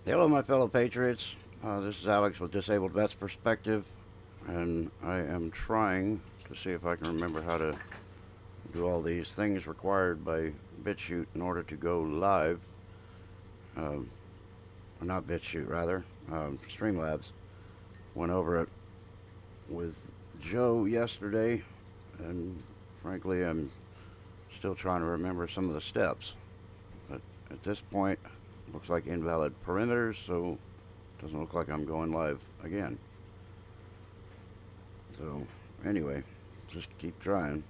Hello, my fellow patriots. This is Alex with Disabled Vets Perspective, and I am trying to see if I can remember how to do all these things required by BitChute in order to go live. Or not BitChute, rather. Streamlabs. Went over it with Joe yesterday, and frankly, I'm still trying to remember some of the steps. But at this point, looks like invalid perimeters, so doesn't look like I'm going live again. So anyway, just keep trying.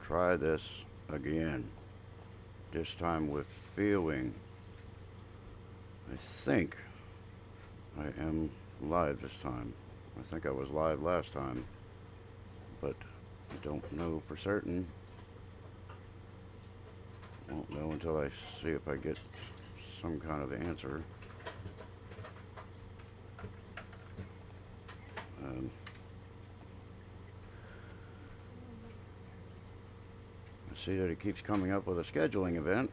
Try this again. This time with feeling. I think I am live this time. I think I was live last time, but I don't know for certain. Won't know until I see if I get some kind of answer. I see that it keeps coming up with a scheduling event.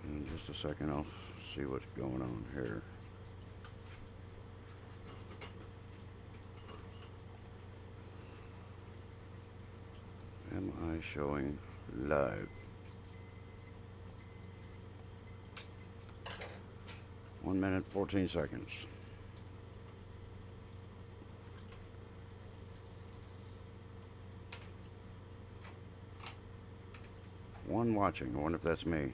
In just a second, I'll see what's going on here. Am I showing live? 1 minute, 14 seconds. One watching. I wonder if that's me.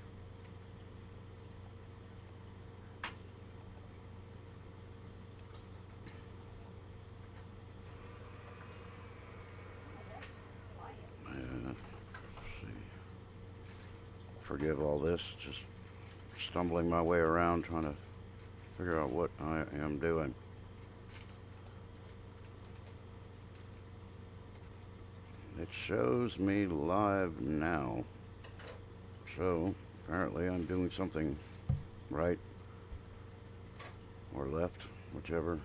Let's see. Forgive all this. Just stumbling my way around trying to figure out what I am doing. It shows me live now. So apparently I'm doing something right or left, whichever.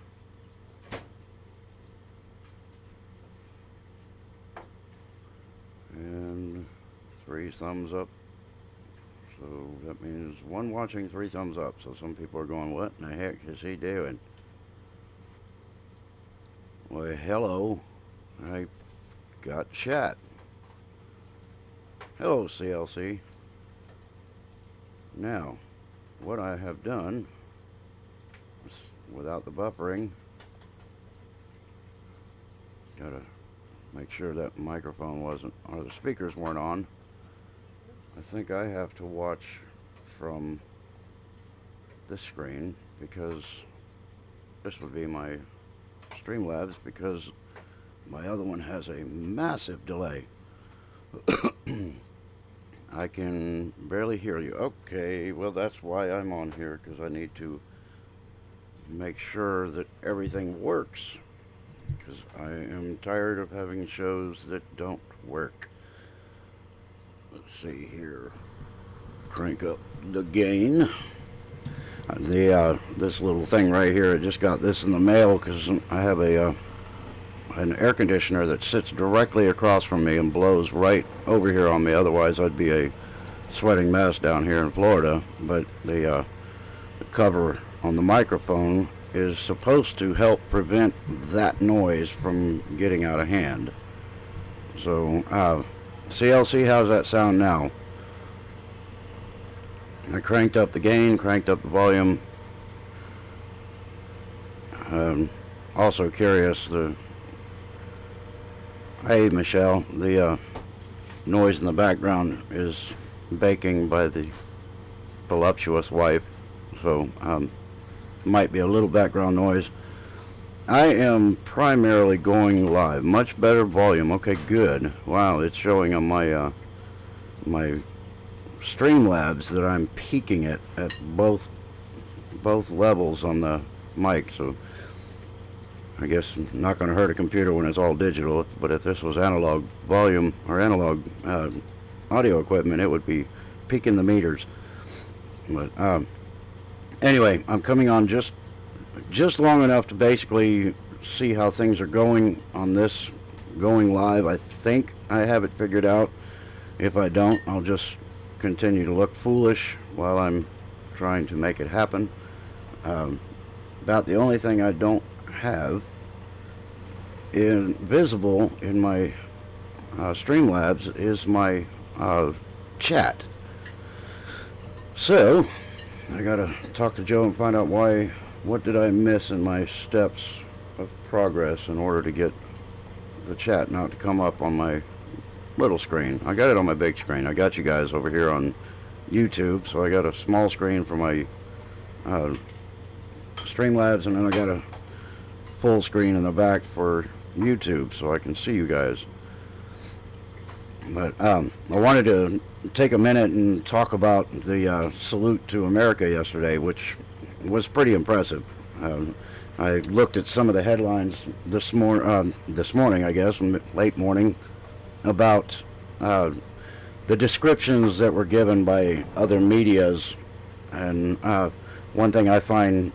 And 3 thumbs up. So that means 1 watching, 3 thumbs up. So some people are going, what in the heck is he doing? Well, hello. I got chat. Hello, CLC. Now, what I have done, without the buffering, gotta make sure that microphone wasn't, or the speakers weren't on. I think I have to watch from this screen because this would be my Streamlabs because my other one has a massive delay. I can barely hear you. Okay, well that's why I'm on here, because I need to make sure that everything works, because I am tired of having shows that don't work. Let's see here. Crank up the gain. This little thing right here, I just got this in the mail because I have an air conditioner that sits directly across from me and blows right over here on me. Otherwise, I'd be a sweating mess down here in Florida. But the cover on the microphone is supposed to help prevent that noise from getting out of hand. So, CLC, how's that sound now? I cranked up the gain, cranked up the volume. Also curious, hey Michelle, the noise in the background is baking by the voluptuous wife, so might be a little background noise. I am primarily going live. Much better volume. Okay, good. Wow, it's showing on my my Streamlabs that I'm peaking it at both levels on the mic. So I guess not going to hurt a computer when it's all digital. But if this was analog volume or analog audio equipment, it would be peaking the meters. But Anyway, I'm coming on just long enough to basically see how things are going on this going live. I think I have it figured out. If I don't, I'll just continue to look foolish while I'm trying to make it happen. About the only thing I don't have visible in my Streamlabs is my chat. So I gotta talk to Joe and find out what did I miss in my steps of progress in order to get the chat now to come up on my little screen. I got it on my big screen. I got you guys over here on YouTube, so I got a small screen for my Streamlabs, and then I got a full screen in the back for YouTube so I can see you guys. But I wanted to take a minute and talk about the salute to America yesterday, which was pretty impressive. I looked at some of the headlines this morning, I guess, late morning, about the descriptions that were given by other medias, and one thing I find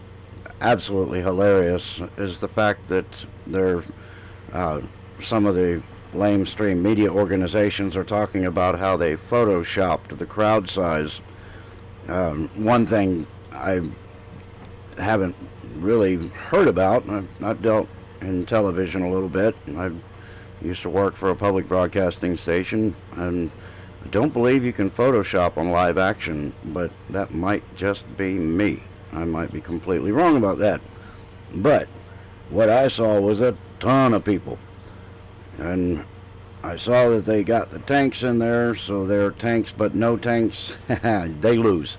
absolutely hilarious is the fact that some of the lamestream media organizations are talking about how they photoshopped the crowd size. One thing I haven't really heard about, I've dealt in television a little bit. I used to work for a public broadcasting station, and I don't believe you can Photoshop on live action, but that might just be me. I might be completely wrong about that. But what I saw was a ton of people. And I saw that they got the tanks in there, so they're tanks but no tanks. They lose.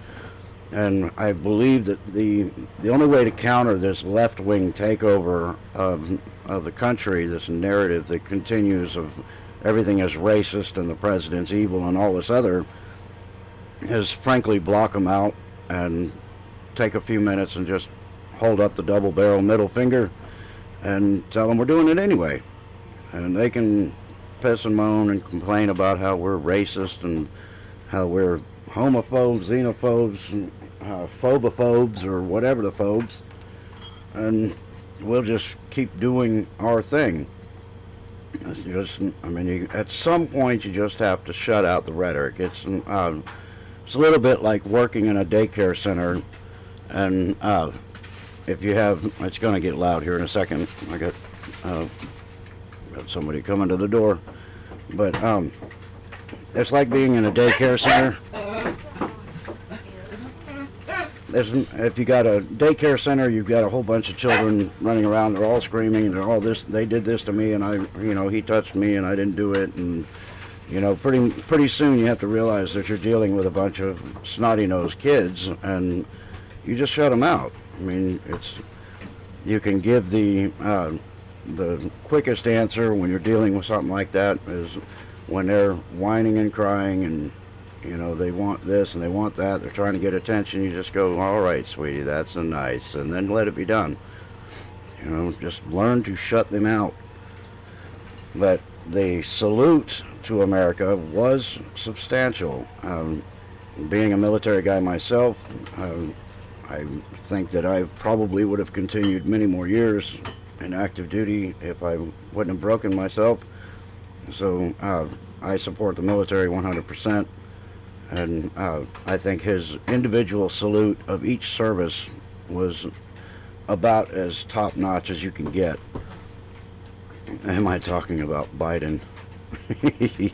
And I believe that the only way to counter this left-wing takeover of the country, this narrative that continues of everything is racist and the president's evil and all this other, is frankly block them out and take a few minutes and just hold up the double-barrel middle finger and tell them we're doing it anyway. And they can piss and moan and complain about how we're racist and how we're homophobes, xenophobes, and phobophobes, or whatever the phobes, and we'll just keep doing our thing. It's just, I mean, at some point you just have to shut out the rhetoric. It's a little bit like working in a daycare center, and if you have, it's going to get loud here in a second. I got somebody coming to the door, but it's like being in a daycare center. If you got a daycare center, you've got a whole bunch of children running around. They're all screaming. They're all this. They did this to me, and he touched me, and I didn't do it. And pretty soon you have to realize that you're dealing with a bunch of snotty-nosed kids, and you just shut them out. I mean, you can give the quickest answer when you're dealing with something like that is when they're whining and crying and they want this and they want that, they're trying to get attention. You just go, all right, sweetie, that's nice, and then let it be done. Just learn to shut them out. But the salute to America was substantial. Being a military guy myself, I think that I probably would have continued many more years in active duty if I wouldn't have broken myself. So I support the military 100%. And I think his individual salute of each service was about as top-notch as you can get. Am I talking about Biden?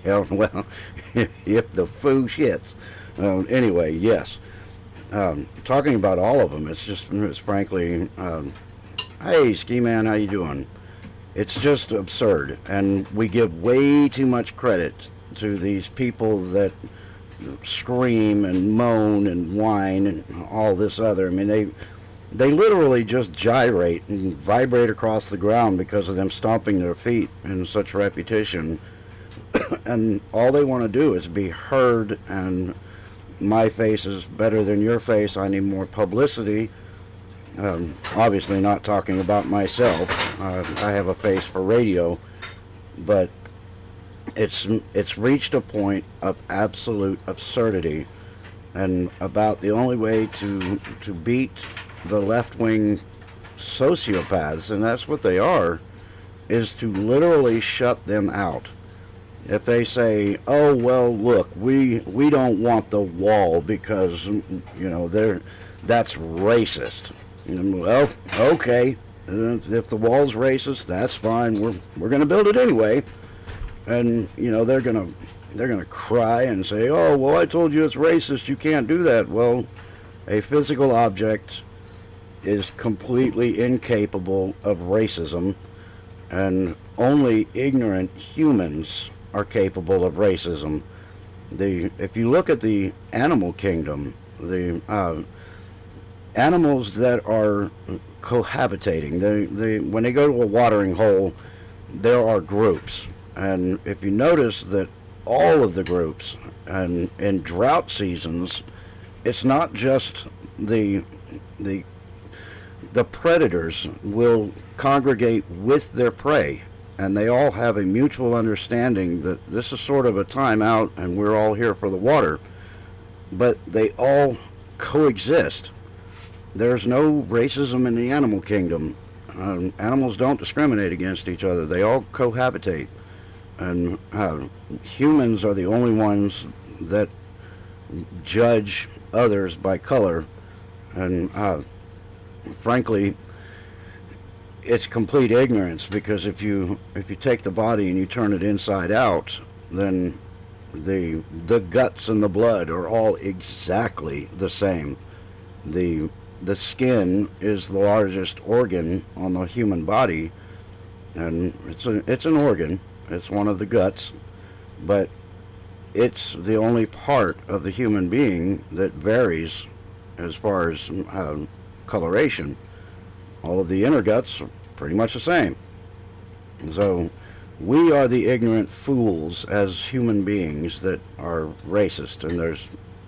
Yeah, well, if the foo shits. Anyway, yes. Talking about all of them, it's frankly, hey, Ski Man, how you doing? It's just absurd. And we give way too much credit to these people that scream and moan and whine and all this other. I mean, they literally just gyrate and vibrate across the ground because of them stomping their feet in such repetition. And all they want to do is be heard, and my face is better than your face. I need more publicity. Obviously not talking about myself. I have a face for radio, but it's reached a point of absolute absurdity and about the only way to beat the left-wing sociopaths, and that's what they are, is to literally shut them out. If they say, "Oh well, look, we don't want the wall because that's racist," well, okay, if the wall's racist, that's fine. We're going to build it anyway, and they're gonna cry and say, "Oh well, I told you it's racist. You can't do that." Well, a physical object is completely incapable of racism, and only ignorant humans are capable of racism. If you look at the animal kingdom, the animals that are cohabitating, when they go to a watering hole, there are groups, and if you notice that all of the groups, and in drought seasons, it's not just the the predators will congregate with their prey, and they all have a mutual understanding that this is sort of a timeout and we're all here for the water, but they all coexist. There's no racism in the animal kingdom. Animals don't discriminate against each other. They all cohabitate, and humans are the only ones that judge others by color, and frankly, it's complete ignorance, because if you take the body and you turn it inside out, then the guts and the blood are all exactly the same. The skin is the largest organ on the human body, and it's an organ. It's one of the guts, but it's the only part of the human being that varies as far as coloration. All of the inner guts are pretty much the same. So we are the ignorant fools as human beings that are racist, and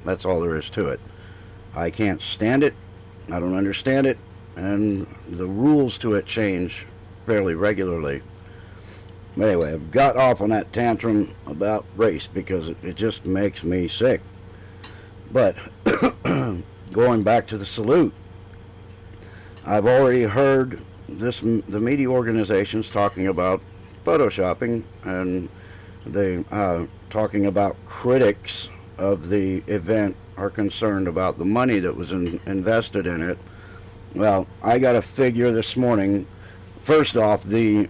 that's all there is to it. I can't stand it. I don't understand it, and the rules to it change fairly regularly. But anyway, I've got off on that tantrum about race because it just makes me sick. But going back to the salute, I've already heard the media organizations talking about photoshopping, and they talking about critics of the event are concerned about the money that was invested in it. Well, I got a figure this morning. First off, the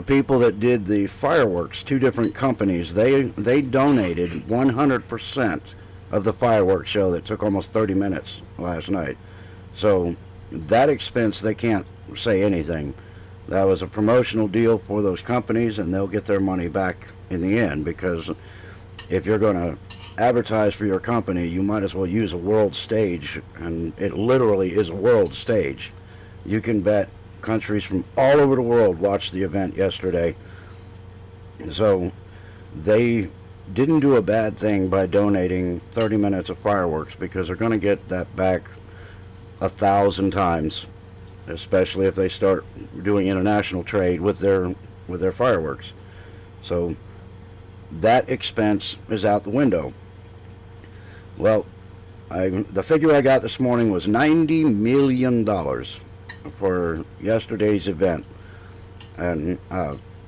people that did the fireworks, two different companies, they donated 100% of the fireworks show that took almost 30 minutes last night. So that expense, they can't say anything. That was a promotional deal for those companies, and they'll get their money back in the end, because if you're going to advertise for your company, you might as well use a world stage, and it literally is a world stage. You can bet countries from all over the world watched the event yesterday. So they didn't do a bad thing by donating 30 minutes of fireworks, because they're going to get that back 1,000 times, especially if they start doing international trade with their fireworks. So that expense is out the window. Well, the figure I got this morning was $90 million for yesterday's event, and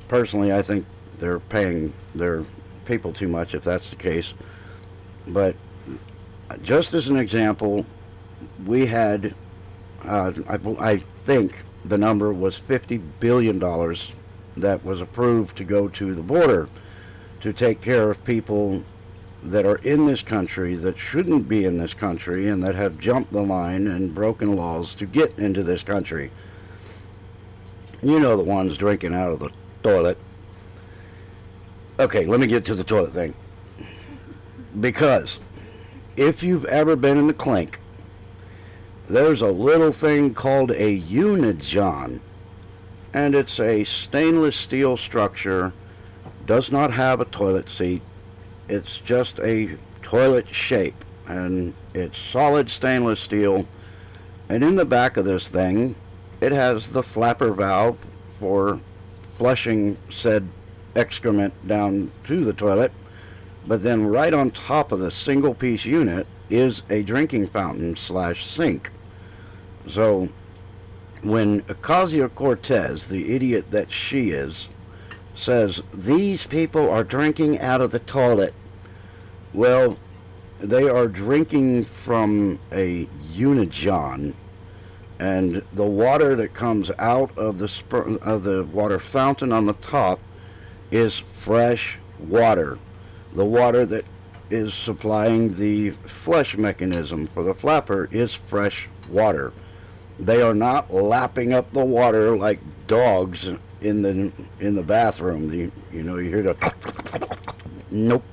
personally, I think they're paying their people too much if that's the case. But just as an example, we had, I think the number was $50 billion that was approved to go to the border to take care of people that are in this country that shouldn't be in this country, and that have jumped the line and broken laws to get into this country. You know, the ones drinking out of the toilet. Okay, let me get to the toilet thing. Because if you've ever been in the clink, there's a little thing called a unijohn, and it's a stainless steel structure, does not have a toilet seat. It's just a toilet shape, and it's solid stainless steel. And in the back of this thing, it has the flapper valve for flushing said excrement down to the toilet. But then right on top of the single piece unit is a drinking fountain slash sink. So when Ocasio-Cortez, the idiot that she is, says these people are drinking out of the toilet, well, they are drinking from a unijon, and the water that comes out of the water fountain on the top is fresh water. The water that is supplying the flush mechanism for the flapper is fresh water. They are not lapping up the water like dogs in the bathroom. You hear the nope.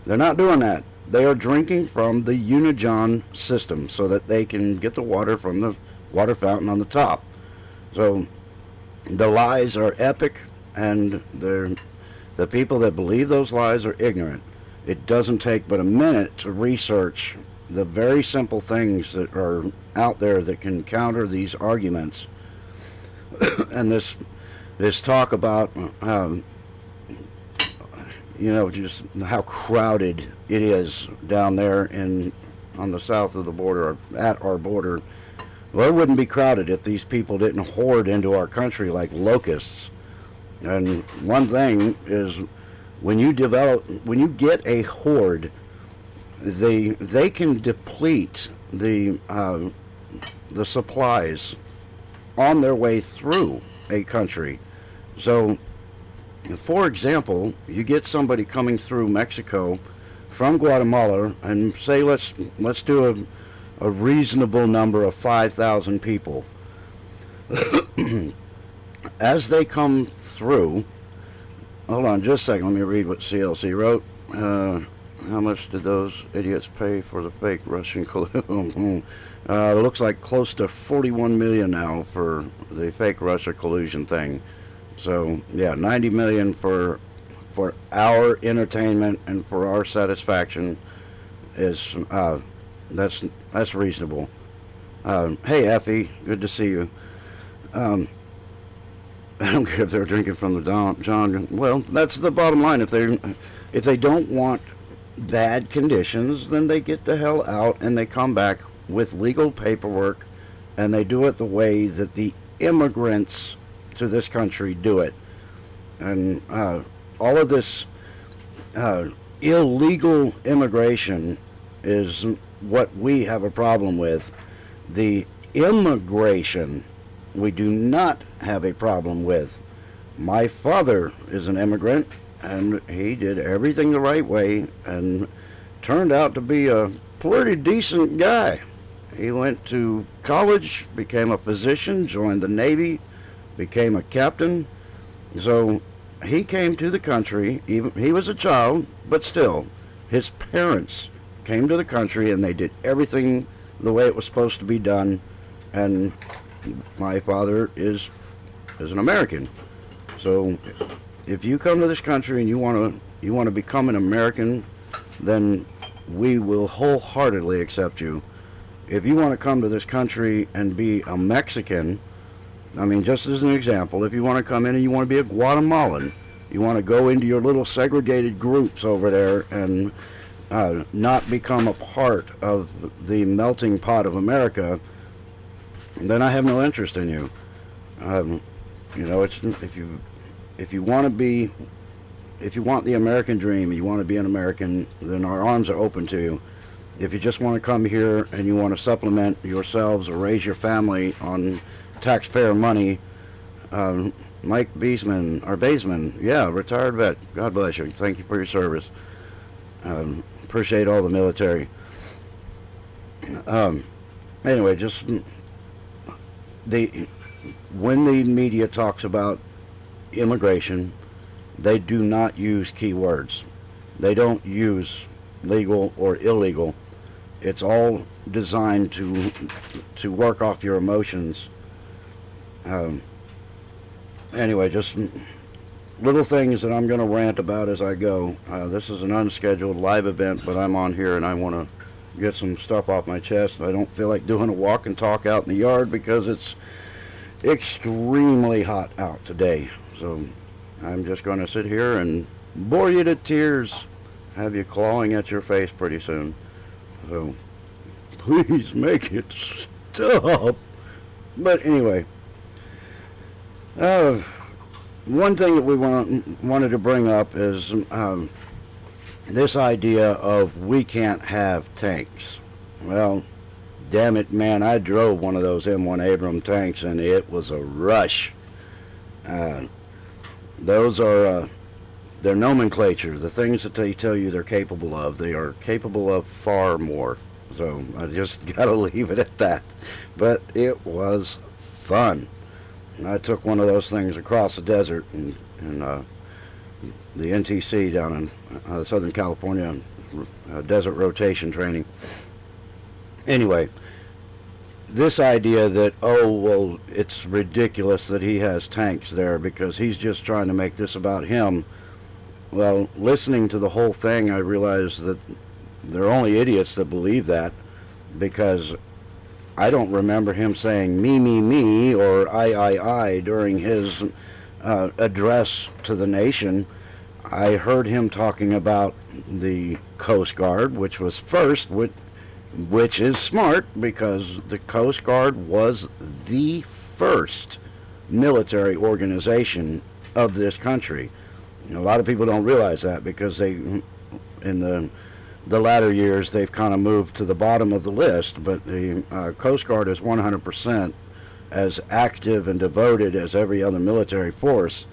They're not doing that. They are drinking from the unijon system so that they can get the water from the water fountain on the top. So the lies are epic, and the people that believe those lies are ignorant. It doesn't take but a minute to research the very simple things that are out there that can counter these arguments. And this talk about just how crowded it is down there on the south of the border, or at our border. Well, it wouldn't be crowded if these people didn't hoard into our country like locusts. And one thing is, when you get a horde, they can deplete the supplies on their way through a country. So, for example, you get somebody coming through Mexico from Guatemala, and say let's do a reasonable number of 5,000 people. As they come through, hold on just a second, let me read what CLC wrote. How much did those idiots pay for the fake Russian collusion? It looks like close to 41 million now for the fake Russia collusion thing. So yeah, 90 million for our entertainment and for our satisfaction is that's reasonable. Hey Effie, good to see you. I don't care if they're drinking from the John. Well, that's the bottom line. If they don't want bad conditions, then they get the hell out and they come back with legal paperwork, and they do it the way that the immigrants to this country do it. And all of this illegal immigration is what we have a problem with. The immigration we do not have a problem with. My father is an immigrant, and he did everything the right way and turned out to be a pretty decent guy. He went to college, became a physician, joined the Navy, became a captain. So he came to the country, even he was a child, but still, his parents came to the country and they did everything the way it was supposed to be done. And my father is an American. So if you come to this country and you want to become an American, then we will wholeheartedly accept you. If you want to come to this country and be a Mexican, I mean, just as an example, if you want to come in and you want to be a Guatemalan, you want to go into your little segregated groups over there and not become a part of the melting pot of America, then I have no interest in you. It's if you want the American dream, you want to be an American, then our arms are open to you. If you just want to come here and you want to supplement yourselves or raise your family on taxpayer money, Mike Baseman, yeah, retired vet. God bless you. Thank you for your service. Appreciate all the military. Anyway, just when the media talks about immigration, they do not use keywords. They don't use legal or illegal. It's all designed to work off your emotions. Anyway, just little things that I'm going to rant about as I go. This is an unscheduled live event, but I'm on here and I want to get some stuff off my chest. I don't feel like doing a walk and talk out in the yard because it's extremely hot out today. So I'm just going to sit here and bore you to tears, have you clawing at your face pretty soon. So please make it stop. But anyway, uh, one thing that we wanted to bring up is this idea of we can't have tanks. Well, damn it, man, I drove one of those M1 Abrams tanks, and it was a rush. Those are their nomenclature, the things that they tell you they're capable of. They are capable of far more. So I just gotta leave it at that. But it was fun. I took one of those things across the desert in the NTC down in Southern California, desert rotation training. Anyway, this idea that, oh, well, it's ridiculous that he has tanks there because he's just trying to make this about him. Well, listening to the whole thing, I realized that there are only idiots that believe that, because I don't remember him saying me, or I during his address to the nation. I heard him talking about the Coast Guard, which was first, which is smart, because the Coast Guard was the first military organization of this country. A lot of people don't realize that, because they, in the latter years, they've kind of moved to the bottom of the list. But the Coast Guard is 100% as active and devoted as every other military force,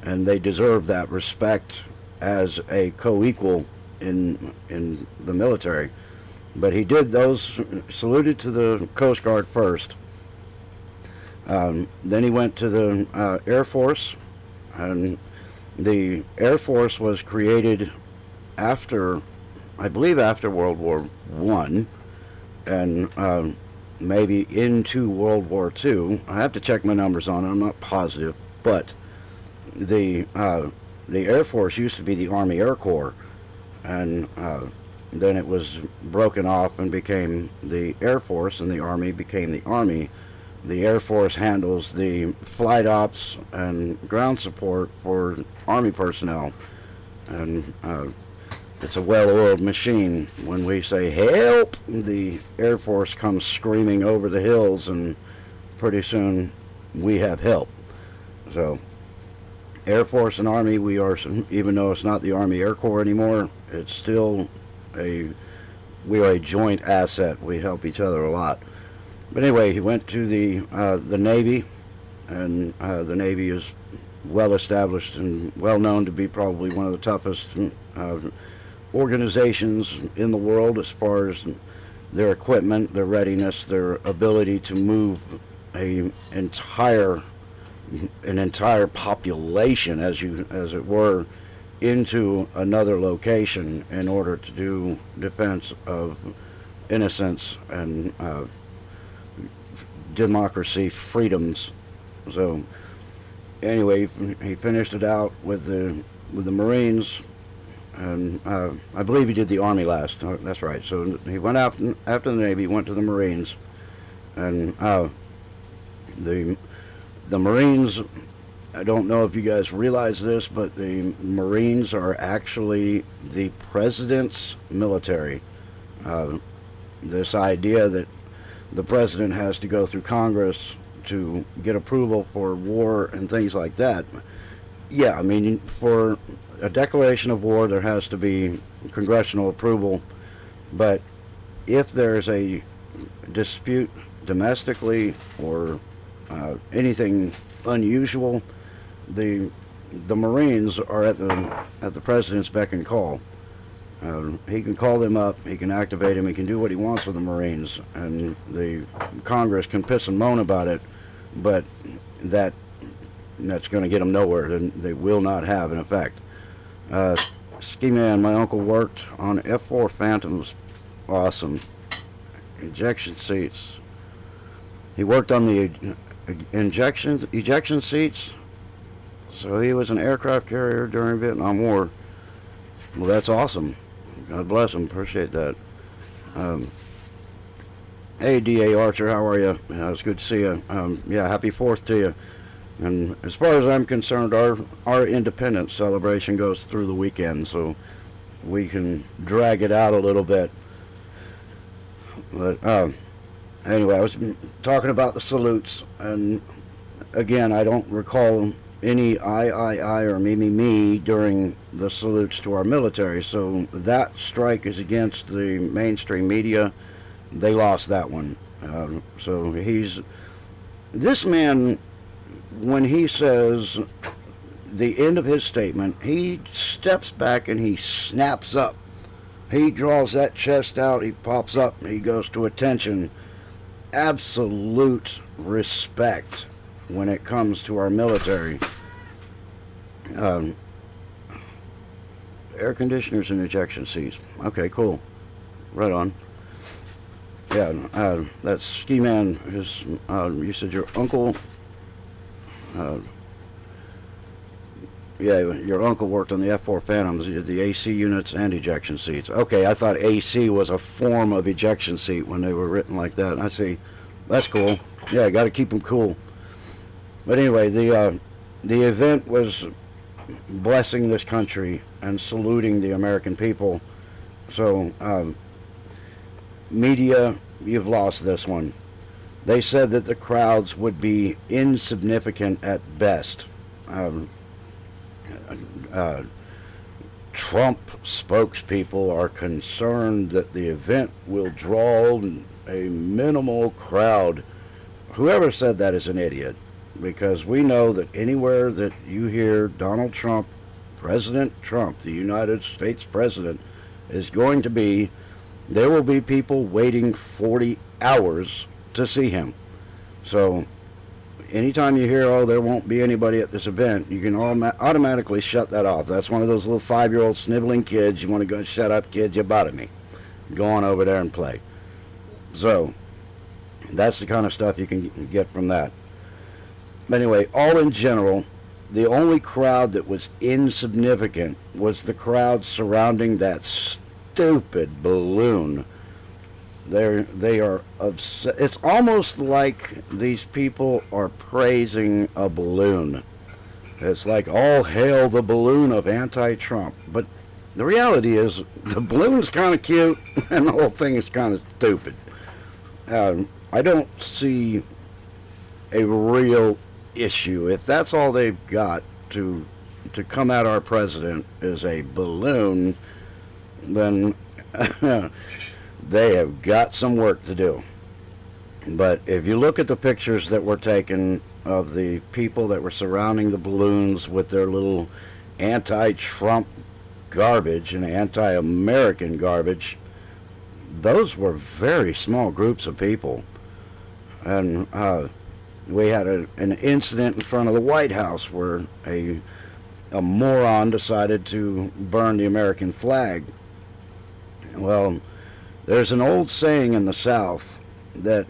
and they deserve that respect as a co-equal in the military. But he did those, saluted to the Coast Guard first. Then he went to the Air Force, and the Air Force was created after, I believe, after World War One, and maybe into World War Two. I have to check my numbers on it. I'm not positive, but the Air Force used to be the Army Air Corps, and then it was broken off and became the Air Force, and the Army became the Army. The Air Force handles the flight ops and ground support for Army personnel, and it's a well-oiled machine. When we say help, the Air Force comes screaming over the hills, and pretty soon we have help. So Air Force and Army, we are, even though it's not the Army Air Corps anymore, it's still we are a joint asset. We help each other a lot. But anyway, he went to the Navy, and the Navy is well established and well known to be probably one of the toughest organizations in the world as far as their equipment, their readiness, their ability to move an entire population, as it were, into another location in order to do defense of innocence and democracy, freedoms. So anyway, he finished it out with the Marines, and I believe he did the Army last. That's right. So he went after the Navy, went to the Marines, and the Marines, I don't know if you guys realize this, but the Marines are actually the president's military. This idea that the president has to go through Congress to get approval for war and things like that. Yeah, I mean, for a declaration of war, there has to be congressional approval. But if there's a dispute domestically or anything unusual, the Marines are at the president's beck and call. He can call them up, he can activate them, he can do what he wants with the Marines, and the Congress can piss and moan about it, but that's going to get them nowhere, and they will not have an effect. Ski Man, my uncle worked on F4 Phantoms, awesome. Ejection seats. He worked on the ejection seats, so he was an aircraft carrier during Vietnam War. Well, that's awesome. God bless him. Appreciate that. Hey, D.A. Archer, how are you? It's good to see you. Yeah, happy 4th to you. And as far as I'm concerned, our independence celebration goes through the weekend, so we can drag it out a little bit. But anyway, I was talking about the salutes, and again, I don't recall any I or me during the salutes to our military. So that strike is against the mainstream media. They lost that one. So this man, when he says the end of his statement, he steps back and he snaps up. He draws that chest out, he pops up, and he goes to attention. Absolute respect when it comes to our military. Um, Air conditioners and ejection seats. Okay, cool. Right on. Yeah, that ski man is, you said your uncle, uh, yeah, your uncle worked on the F-4 Phantoms, the AC units and ejection seats. Okay, I thought AC was a form of ejection seat when they were written like that. I see. That's cool. Yeah, got to keep them cool. But anyway, the event was blessing this country and saluting the American people. So, media, you've lost this one. They said that the crowds would be insignificant at best. Trump spokespeople are concerned that the event will draw a minimal crowd. Whoever said that is an idiot, because we know that anywhere that you hear Donald Trump, President Trump, the United States President, is going to be, there will be people waiting 40 hours to see him. So anytime you hear, oh, there won't be anybody at this event, you can automatically shut that off. That's one of those little 5-year-old sniveling kids. You want to go, shut up, kid, you bother me. Go on over there and play. So that's the kind of stuff you can get from that. But anyway, all in general, the only crowd that was insignificant was the crowd surrounding that stupid balloon. They are upset. It's almost like these people are praising a balloon. It's like, all hail the balloon of anti-Trump. But the reality is, the balloon's kind of cute, and the whole thing is kind of stupid. I don't see a real issue. If that's all they've got to come at our president is a balloon, then they have got some work to do. But if you look at the pictures that were taken of the people that were surrounding the balloons with their little anti-Trump garbage and anti-American garbage, those were very small groups of people. And we had an incident in front of the White House where a moron decided to burn the American flag. Well, there's an old saying in the South that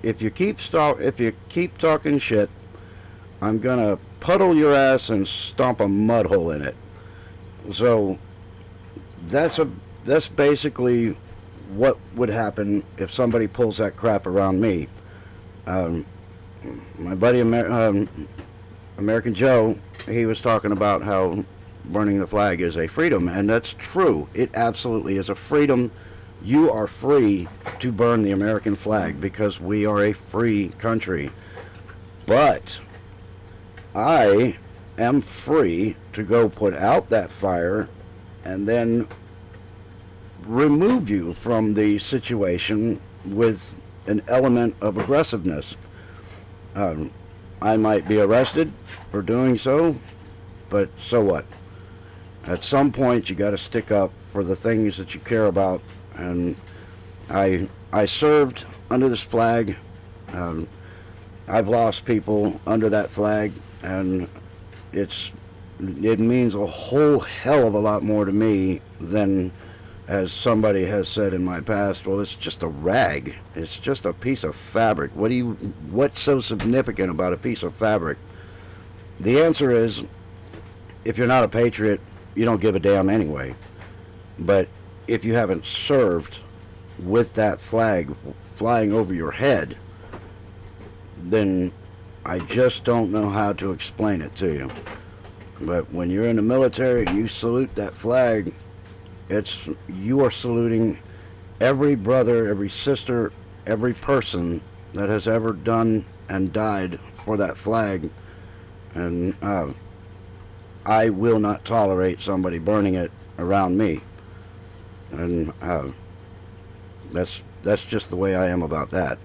if you keep talking shit, I'm gonna puddle your ass and stomp a mud hole in it. So that's basically what would happen if somebody pulls that crap around me. My buddy American Joe, he was talking about how burning the flag is a freedom, and that's true. It absolutely is a freedom. You are free to burn the American flag because we are a free country. But I am free to go put out that fire and then remove you from the situation with an element of aggressiveness. I might be arrested for doing so, but so what? At some point, you got to stick up for the things that you care about. And I served under this flag. I've lost people under that flag, and it means a whole hell of a lot more to me than, as somebody has said in my past, well, it's just a rag. It's just a piece of fabric. What's so significant about a piece of fabric? The answer is, if you're not a patriot, you don't give a damn anyway. But if you haven't served with that flag flying over your head, then I just don't know how to explain it to you. But when you're in the military and you salute that flag, you are saluting every brother, every sister, every person that has ever done and died for that flag, and I will not tolerate somebody burning it around me. And that's just the way I am about that.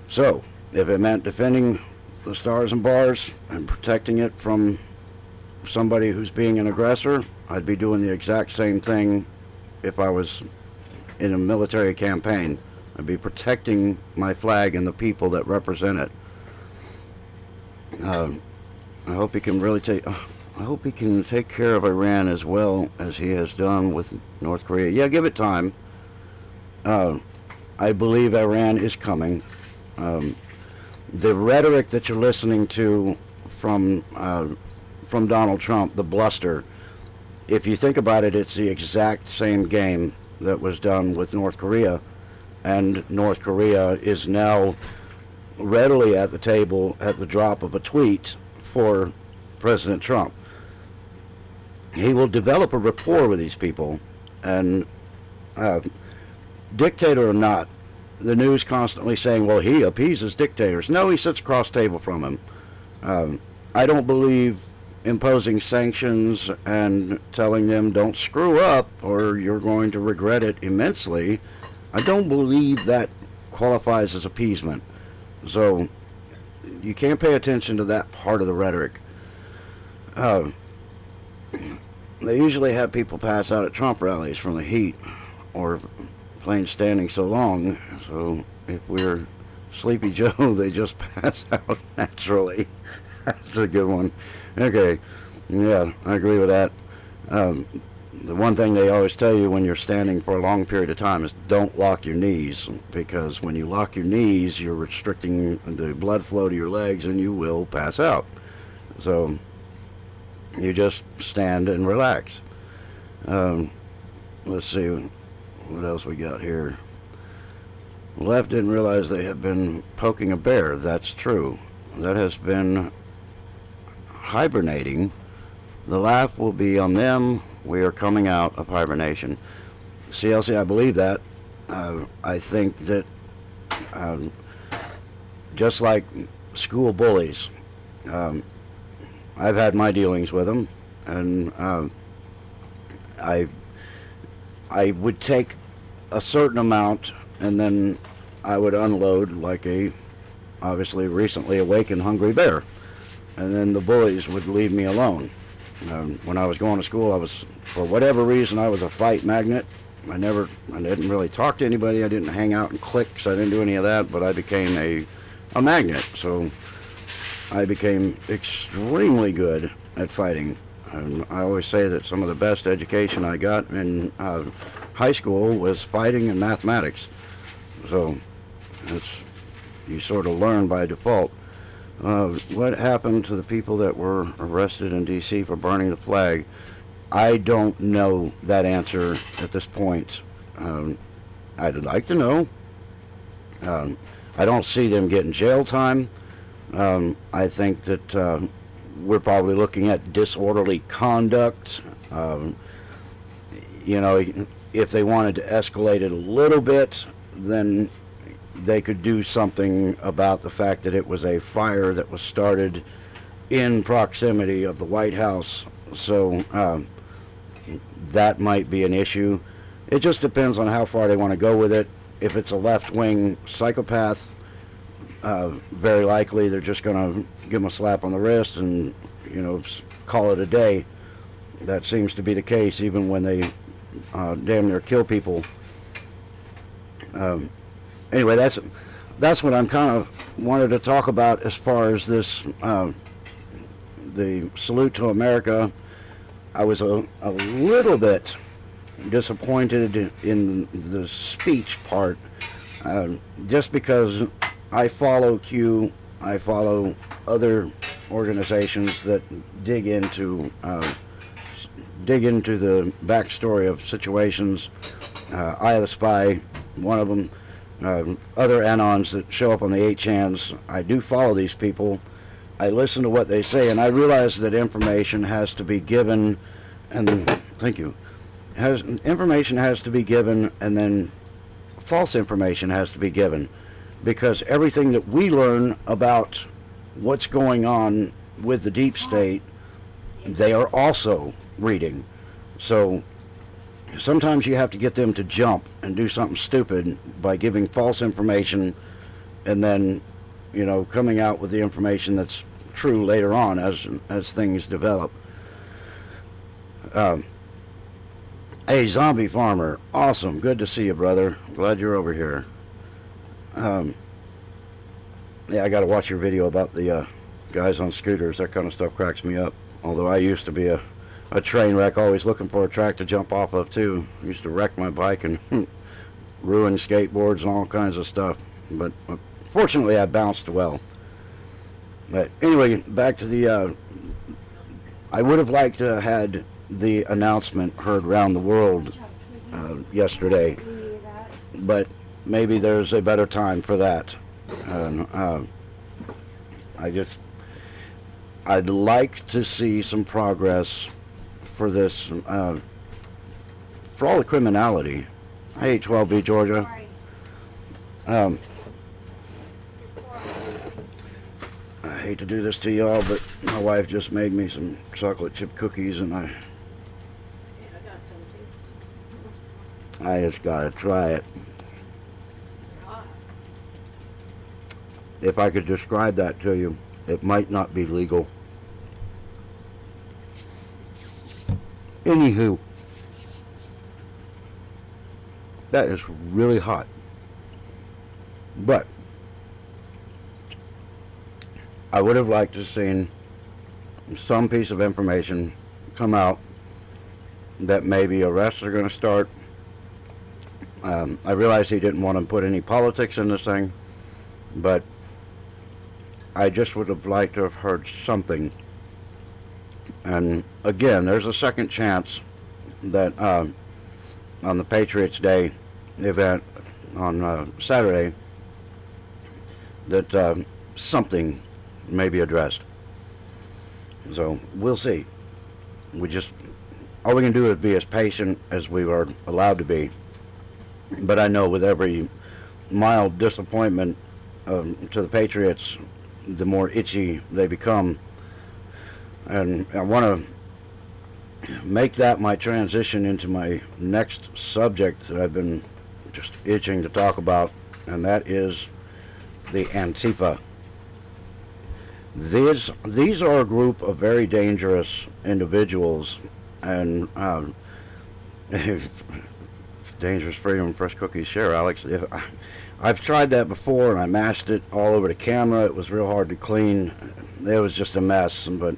So, if it meant defending the stars and bars and protecting it from somebody who's being an aggressor, I'd be doing the exact same thing if I was in a military campaign. I'd be protecting my flag and the people that represent it. I hope he can really take. I hope he can take care of Iran as well as he has done with North Korea. Yeah, give it time. I believe Iran is coming. The rhetoric that you're listening to from Donald Trump, the bluster, if you think about it, it's the exact same game that was done with North Korea, and North Korea is now readily at the table at the drop of a tweet for President Trump. He will develop a rapport with these people, and dictator or not, the news constantly saying, well, he appeases dictators. No, he sits across the table from him. I don't believe imposing sanctions and telling them don't screw up or you're going to regret it immensely. I don't believe that qualifies as appeasement. So you can't pay attention to that part of the rhetoric. They usually have people pass out at Trump rallies from the heat or plain standing so long. So if we're Sleepy Joe, they just pass out naturally. That's a good one. Okay, yeah, I agree with that. The one thing they always tell you when you're standing for a long period of time is don't lock your knees, because when you lock your knees, you're restricting the blood flow to your legs and you will pass out. So you just stand and relax. Let's see what else we got here. The left didn't realize they had been poking a bear. That's true. That has been hibernating. The laugh will be on them. We are coming out of hibernation. CLC, I believe that. I think that just like school bullies, I've had my dealings with them, and I would take a certain amount and then I would unload like a obviously recently awakened hungry bear, and then the bullies would leave me alone. When I was going to school, I was, for whatever reason, I was a fight magnet. I didn't really talk to anybody. I didn't hang out in cliques. I didn't do any of that, but I became a magnet. So I became extremely good at fighting. And I always say that some of the best education I got in high school was fighting and mathematics. So you sort of learn by default. What happened to the people that were arrested in D.C. for burning the flag? I don't know that answer at this point. I'd like to know. I don't see them getting jail time. I think that we're probably looking at disorderly conduct. If they wanted to escalate it a little bit, then they could do something about the fact that it was a fire that was started in proximity of the White House. So that might be an issue. It just depends on how far they want to go with it. If it's a left-wing psychopath, very likely they're just going to give them a slap on the wrist and, call it a day. That seems to be the case even when they damn near kill people. Anyway, that's what I'm kind of wanted to talk about as far as this, the salute to America. I was a little bit disappointed in the speech part, just because I follow Q, I follow other organizations that dig into the backstory of situations. Eye of the Spy, one of them. Other anons that show up on the 8chans. I do follow these people. I listen to what they say, and I realize that information has to be given, and thank you. Information has to be given, and then false information has to be given, because everything that we learn about what's going on with the deep state, they are also reading. So sometimes you have to get them to jump and do something stupid by giving false information, and then, you know, coming out with the information that's true later on as things develop. Hey, Zombie Farmer, awesome, good to see you, brother. Glad you're over here. Yeah, I got to watch your video about the guys on scooters. That kind of stuff cracks me up. Although I used to be a train wreck, always looking for a track to jump off of too. I used to wreck my bike and ruin skateboards and all kinds of stuff. But fortunately, I bounced well. But anyway, back to the. I would have liked to have had the announcement heard around the world yesterday, but maybe there's a better time for that. I'd like to see some progress for this, for all the criminality. Hey, 12B Georgia. I hate to do this to y'all, but my wife just made me some chocolate chip cookies, and I just gotta try it. If I could describe that to you, it might not be legal. Anywho, that is really hot. But I would have liked to have seen some piece of information come out that maybe arrests are going to start. I realize he didn't want to put any politics in this thing, but I just would have liked to have heard something. And again, there's a second chance that on the Patriots Day event on Saturday, that something may be addressed. So we'll see. All we can do is be as patient as we are allowed to be. But I know with every mild disappointment to the Patriots, the more itchy they become. And I want to make that my transition into my next subject that I've been just itching to talk about, and that is the Antifa. These are a group of very dangerous individuals, and dangerous freedom, fresh cookies, share, Alex. I've tried that before, and I mashed it all over the camera. It was real hard to clean. It was just a mess, but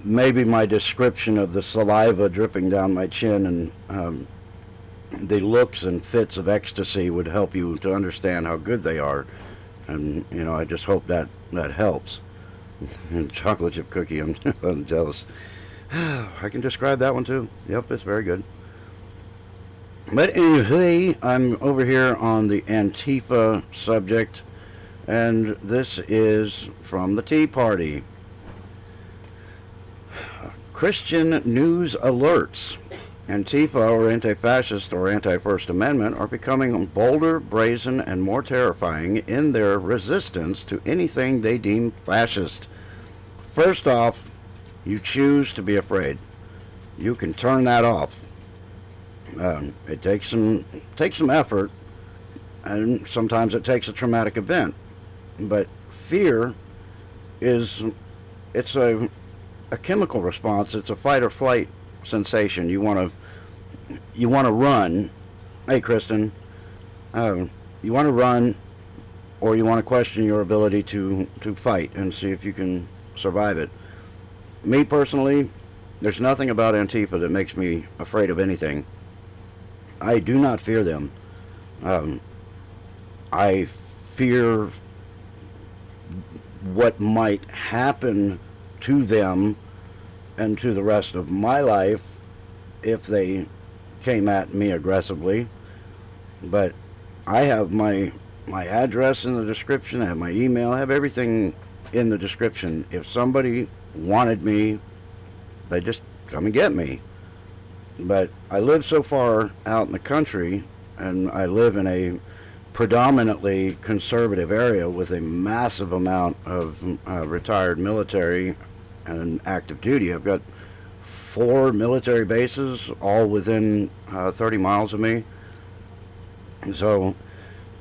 maybe my description of the saliva dripping down my chin and the looks and fits of ecstasy would help you to understand how good they are. And, you know, I just hope that helps. And chocolate chip cookie, I'm jealous. I can describe that one too. Yep, it's very good. But anyway, I'm over here on the Antifa subject, and this is from the Tea Party. Christian news alerts. Antifa, or anti-fascist, or anti-First Amendment, are becoming bolder, brazen, and more terrifying in their resistance to anything they deem fascist. First off, you choose to be afraid. You can turn that off. It takes some effort, and sometimes it takes a traumatic event. But fear it's a chemical response. It's a fight or flight sensation. You want to run. Hey, Kristen, you want to run, or you want to question your ability to fight and see if you can survive it. Me personally, there's nothing about Antifa that makes me afraid of anything. I do not fear them. I fear what might happen to them and to the rest of my life if they came at me aggressively. But I have my address in the description, I have my email, I have everything in the description. If somebody wanted me, they just come and get me. But I live so far out in the country and I live in a predominantly conservative area with a massive amount of retired military and active duty. I've got 4 military bases, all within 30 miles of me. So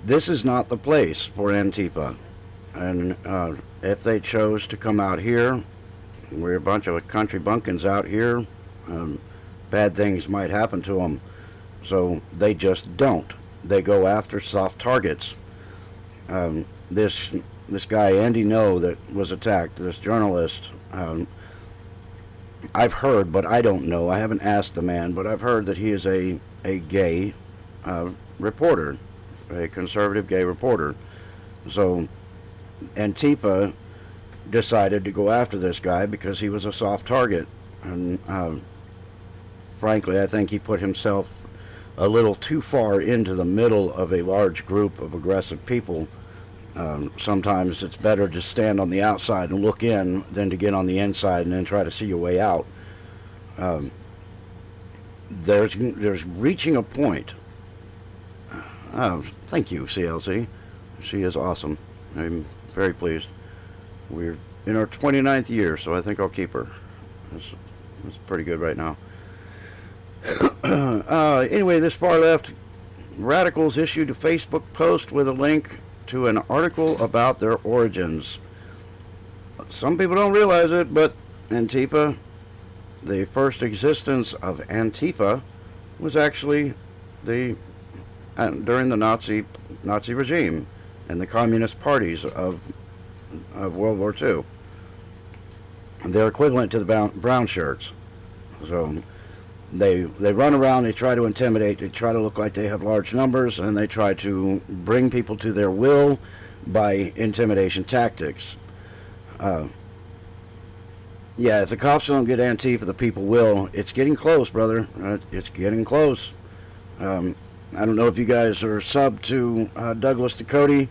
this is not the place for Antifa. And if they chose to come out here, we're a bunch of country bumpkins out here, bad things might happen to them. So they just don't. They go after soft targets. This guy, Andy No, that was attacked, this journalist, I've heard, but I don't know. I haven't asked the man, but I've heard that he is a gay reporter, a conservative gay reporter. So Antifa decided to go after this guy because he was a soft target. And frankly, I think he put himself a little too far into the middle of a large group of aggressive people. Sometimes it's better to stand on the outside and look in than to get on the inside and then try to see your way out. There's reaching a point. Thank you, CLC. She is awesome. I'm very pleased. We're in our 29th year, so I think I'll keep her. That's pretty good right now. Anyway, this far left radicals issued a Facebook post with a link to an article about their origins. Some people don't realize it, but Antifa, the first existence of Antifa, was actually during the Nazi regime and the communist parties of World War II. They're equivalent to the brown shirts. So they run around, they try to intimidate, they try to look like they have large numbers, and they try to bring people to their will by intimidation tactics. Yeah, if the cops don't get Antifa, the people will. It's getting close, brother. It's getting close. I don't know if you guys are sub to Douglas Ducote,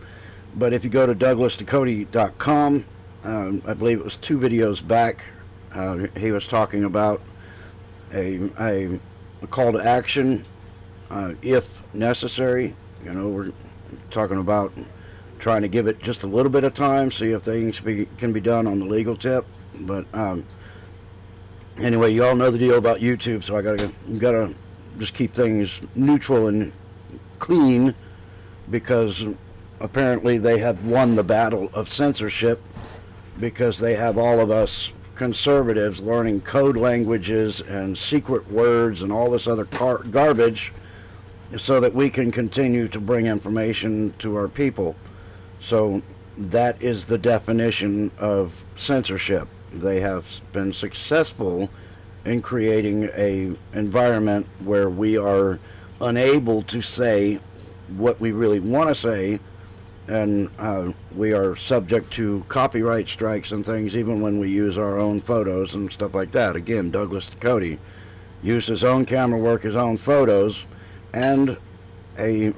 but if you go to douglasducote.com, I believe it was 2 videos back, he was talking about a call to action if necessary. You know, we're talking about trying to give it just a little bit of time, see if things can be done on the legal tip. But anyway, you all know the deal about YouTube, so I gotta just keep things neutral and clean, because apparently they have won the battle of censorship, because they have all of us conservatives learning code languages and secret words and all this other garbage so that we can continue to bring information to our people. So that is the definition of censorship. They have been successful in creating a environment where we are unable to say what we really want to say, and we are subject to copyright strikes and things even when we use our own photos and stuff like that. Again, Douglas Ducote used his own camera work, his own photos, and a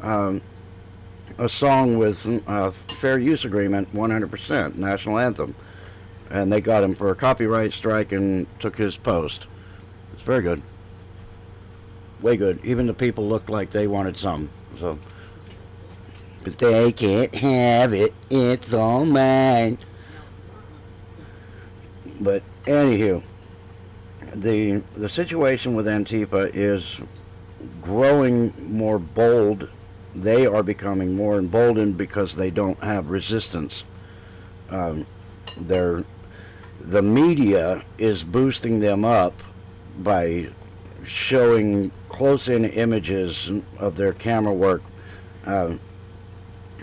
song with fair use agreement, 100%, national anthem. And they got him for a copyright strike and took his post. It's very good. Way good. Even the people looked like they wanted some. So, but they can't have it. It's all mine. But anywho, the situation with Antifa is growing more bold. They are becoming more emboldened because they don't have resistance. The media is boosting them up by showing close-in images of their camera work.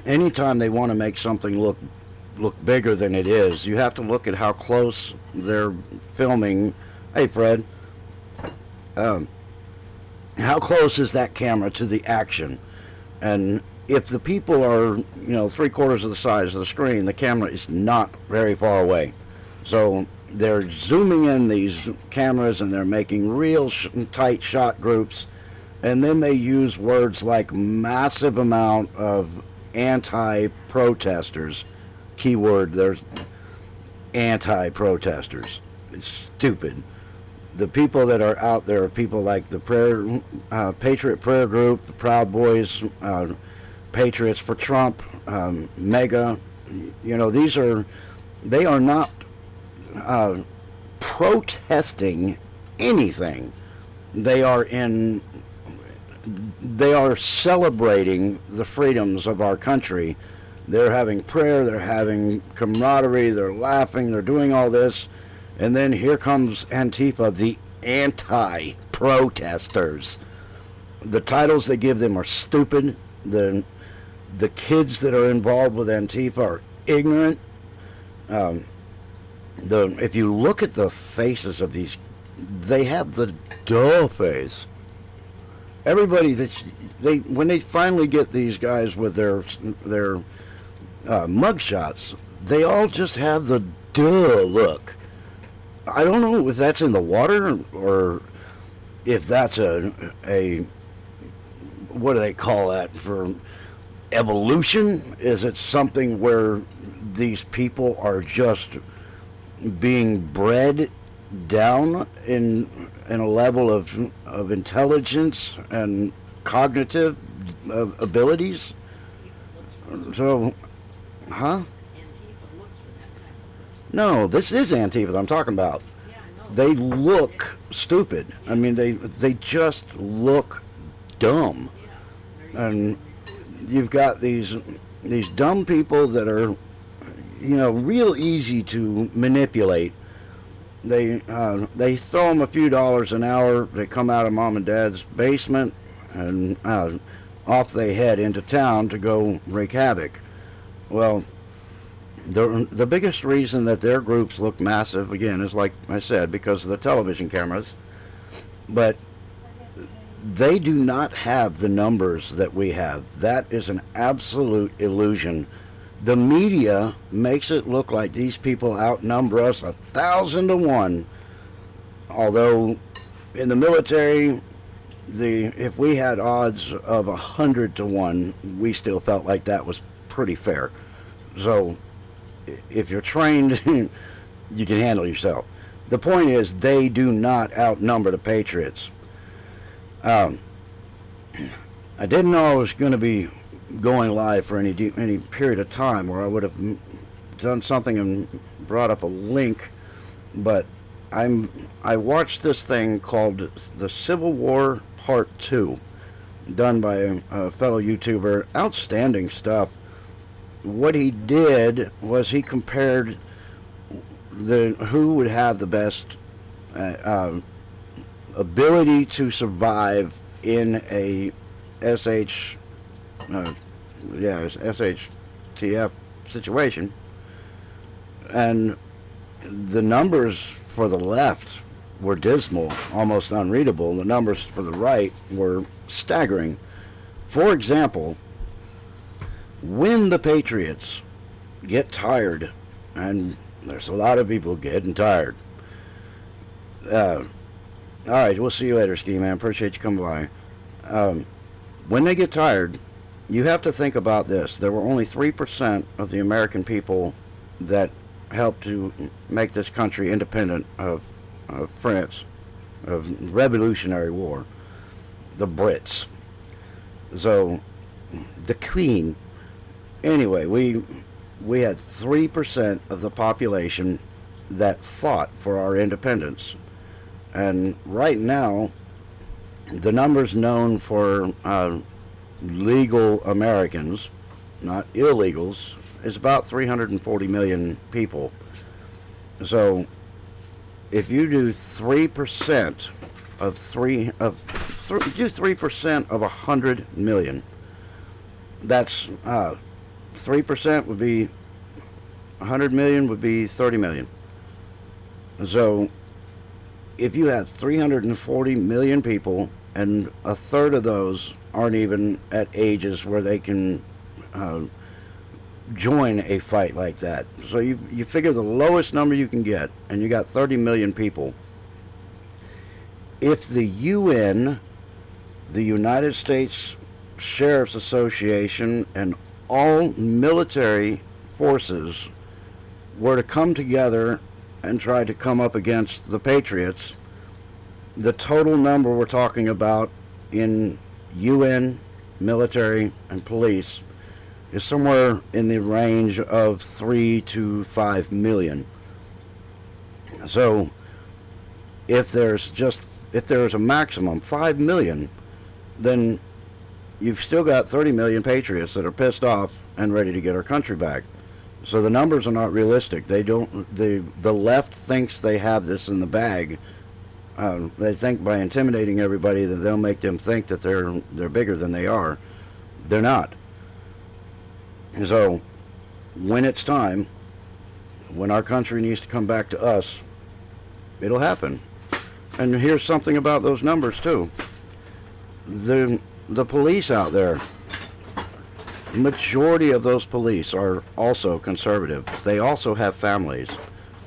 Anytime they want to make something look bigger than it is, you have to look at how close they're filming. Hey, Fred. How close is that camera to the action? And if the people are, 3/4 of the size of the screen, the camera is not very far away. So they're zooming in these cameras and they're making real tight shot groups. And then they use words like massive amount of anti-protesters. Keyword, there's anti-protesters. It's stupid. the people that are out there are people like the Patriot Prayer Group, the Proud Boys, Patriots for Trump, Mega. They are not protesting anything. They are celebrating the freedoms of our country. They're having prayer, they're having camaraderie, they're laughing, they're doing all this. And then here comes Antifa, the anti-protesters. The titles they give them are stupid. The kids that are involved with Antifa are ignorant. If you look at the faces of these, they have the dull face. Everybody when they finally get these guys with their mugshots, they all just have the dull look. I don't know if that's in the water or if that's a what do they call that, for evolution? Is it something where these people are just being bred down in a level of intelligence and cognitive abilities? So, huh? No, this is Antifa that I'm talking about. They look stupid. I mean, they just look dumb. And you've got these dumb people that are, real easy to manipulate. They throw them a few dollars an hour. They come out of mom and dad's basement and off they head into town to go wreak havoc. Well, the biggest reason that their groups look massive, again, is like I said, because of the television cameras. But they do not have the numbers that we have. That is an absolute illusion. The media makes it look like these people outnumber us 1,000 to 1. Although in the military, if we had odds of 100 to 1, we still felt like that was pretty fair. So if you're trained, you can handle yourself. The point is, they do not outnumber the Patriots. I didn't know I was going to be going live for any period of time, or I would have done something and brought up a link. But I watched this thing called The Civil War Part 2, done by a fellow YouTuber. Outstanding stuff. What he did was he compared who would have the best ability to survive in a SHTF situation, and the numbers for the left were dismal, almost unreadable. The numbers for the right were staggering. For example, when the Patriots get tired, and there's a lot of people getting tired. All right, we'll see you later, Ski Man. Appreciate you coming by. When they get tired, you have to think about this. There were only 3% of the American people that helped to make this country independent of France, of Revolutionary War, the Brits. So, the Queen. Anyway, we had 3% of the population that fought for our independence. And right now, the numbers known for legal Americans, not illegals, is about 340 million people. So, if you do 3% of 3% of 100 million, that's 3% would be 100 million would be 30 million. So if you have 340 million people and a third of those aren't even at ages where they can join a fight like that. So you figure the lowest number you can get, and you got 30 million people. If the UN, the United States Sheriff's Association, and all military forces were to come together and try to come up against the Patriots, the total number we're talking about in UN, military, and police is somewhere in the range of 3 to 5 million. So if there's a maximum 5 million, then you've still got 30 million patriots that are pissed off and ready to get our country back. So the numbers are not realistic. They don't. The left thinks they have this in the bag. They think by intimidating everybody that they'll make them think that they're bigger than they are. They're not. So when it's time, when our country needs to come back to us, it'll happen. And here's something about those numbers too. The police out there, majority of those police are also conservative. They also have families.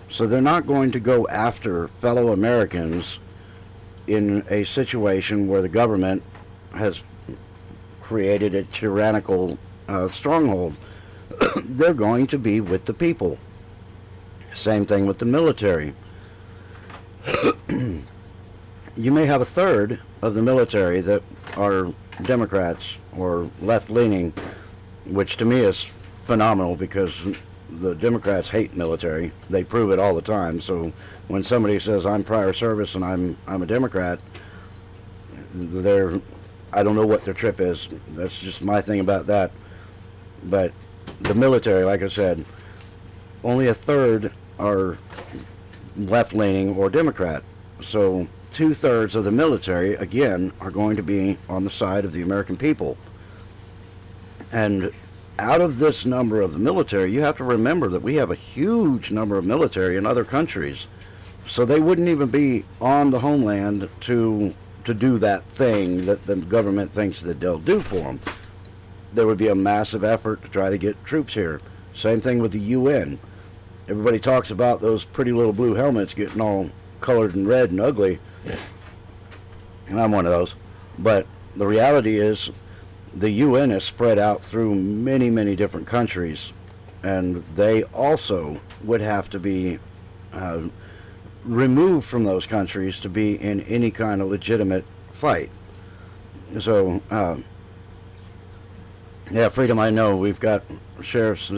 So they're not going to go after fellow Americans in a situation where the government has created a tyrannical stronghold. They're going to be with the people. Same thing with the military. You may have a third of the military that are Democrats or left-leaning, which to me is phenomenal because the Democrats hate military. They prove it all the time. So when somebody says I'm prior service and I'm a Democrat, I don't know what their trip is. That's just my thing about that. But the military, like I said, only a third are left-leaning or Democrat. So 2/3 of the military, again, are going to be on the side of the American people. And out of this number of the military, you have to remember that we have a huge number of military in other countries. So they wouldn't even be on the homeland to do that thing that the government thinks that they'll do for them. There would be a massive effort to try to get troops here. Same thing with the UN. Everybody talks about those pretty little blue helmets getting all colored and red and ugly. And I'm one of those. But the reality is the UN is spread out through many, many different countries. And they also would have to be removed from those countries to be in any kind of legitimate fight. So, yeah, Freedom, I know we've got sheriffs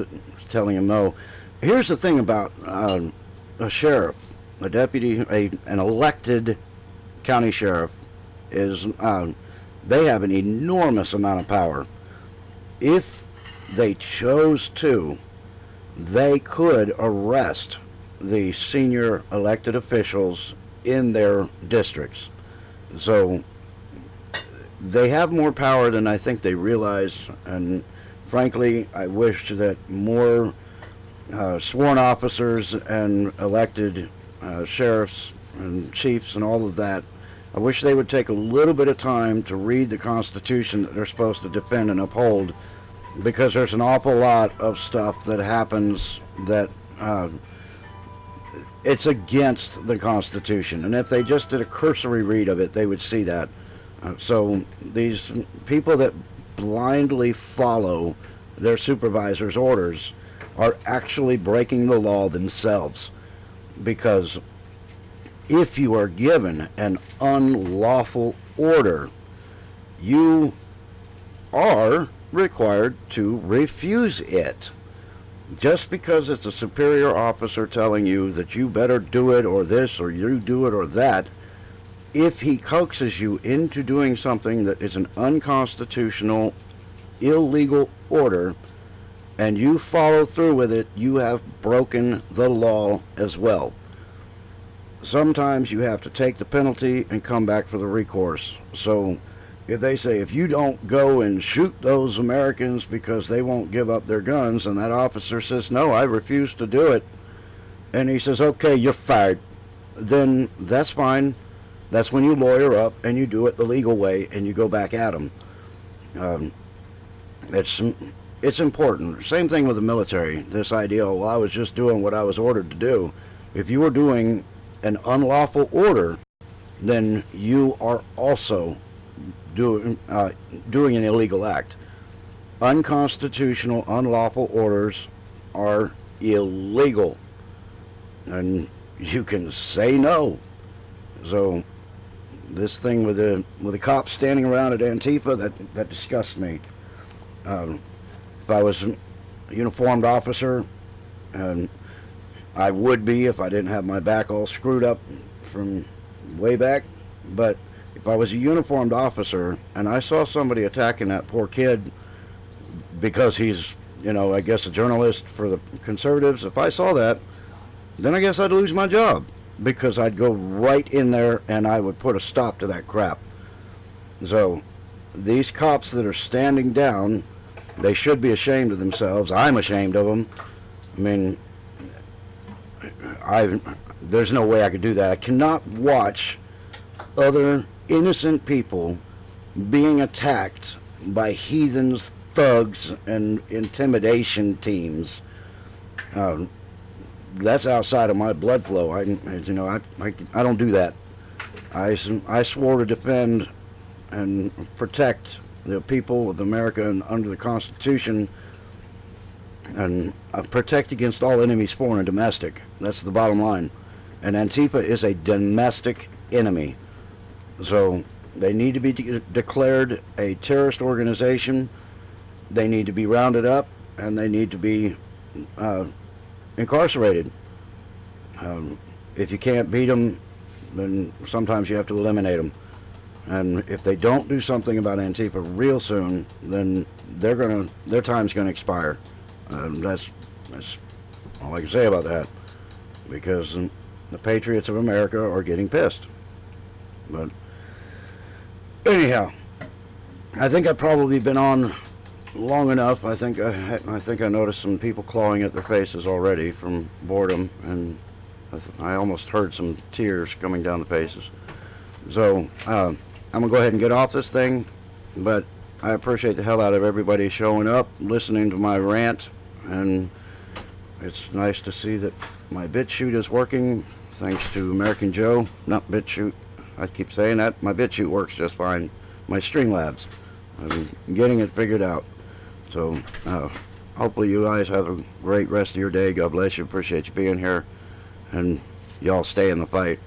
telling him no. Here's the thing about a sheriff, a deputy, an elected county sheriff, is they have an enormous amount of power. If they chose to, they could arrest the senior elected officials in their districts. So they have more power than I think they realize, and frankly, I wish that more sworn officers and elected sheriffs and chiefs and all of that, I wish they would take a little bit of time to read the Constitution that they're supposed to defend and uphold, because there's an awful lot of stuff that happens that it's against the Constitution. And if they just did a cursory read of it, they would see that. So these people that blindly follow their supervisor's orders are actually breaking the law themselves, because if you are given an unlawful order, you are required to refuse it. Just because it's a superior officer telling you that you better do it or this or you do it or that, if he coaxes you into doing something that is an unconstitutional, illegal order, and you follow through with it, you have broken the law as well. Sometimes you have to take the penalty and come back for the recourse. So if they say, if you don't go and shoot those Americans because they won't give up their guns, and that officer says, no, I refuse to do it, and he says, okay, you're fired, then that's fine. That's when you lawyer up and you do it the legal way and you go back at them. It's important. Same thing with the military. This idea, well, I was just doing what I was ordered to do. If you were doing an unlawful order, then you are also doing an illegal act. Unconstitutional, unlawful orders are illegal, and you can say no. So this thing with the cops standing around at Antifa, that disgusts me. If I was a uniformed officer, and I would be if I didn't have my back all screwed up from way back, but if I was a uniformed officer and I saw somebody attacking that poor kid because he's, I guess a journalist for the conservatives, if I saw that, then I guess I'd lose my job, because I'd go right in there and I would put a stop to that crap. So these cops that are standing down, they should be ashamed of themselves. I'm ashamed of them. I mean, there's no way I could do that. I cannot watch other innocent people being attacked by heathens, thugs, and intimidation teams. That's outside of my blood flow. I don't do that. I swore to defend and protect the people of America and under the Constitution, and protect against all enemies, foreign and domestic. That's the bottom line. And Antifa is a domestic enemy. So they need to be declared a terrorist organization. They need to be rounded up, and they need to be incarcerated. If you can't beat them, then sometimes you have to eliminate them. And if they don't do something about Antifa real soon, then their time's gonna expire. That's all I can say about that, because the patriots of America are getting pissed. But anyhow, I think I've probably been on long enough. I think I noticed some people clawing at their faces already from boredom, and I almost heard some tears coming down the faces. So I'm gonna go ahead and get off this thing, but I appreciate the hell out of everybody showing up, listening to my rant, and it's nice to see that my BitChute is working, thanks to American Joe. Not BitChute, I keep saying that. My BitChute works just fine. My Streamlabs, I'm getting it figured out. So hopefully you guys have a great rest of your day. God bless you. Appreciate you being here, and y'all stay in the fight.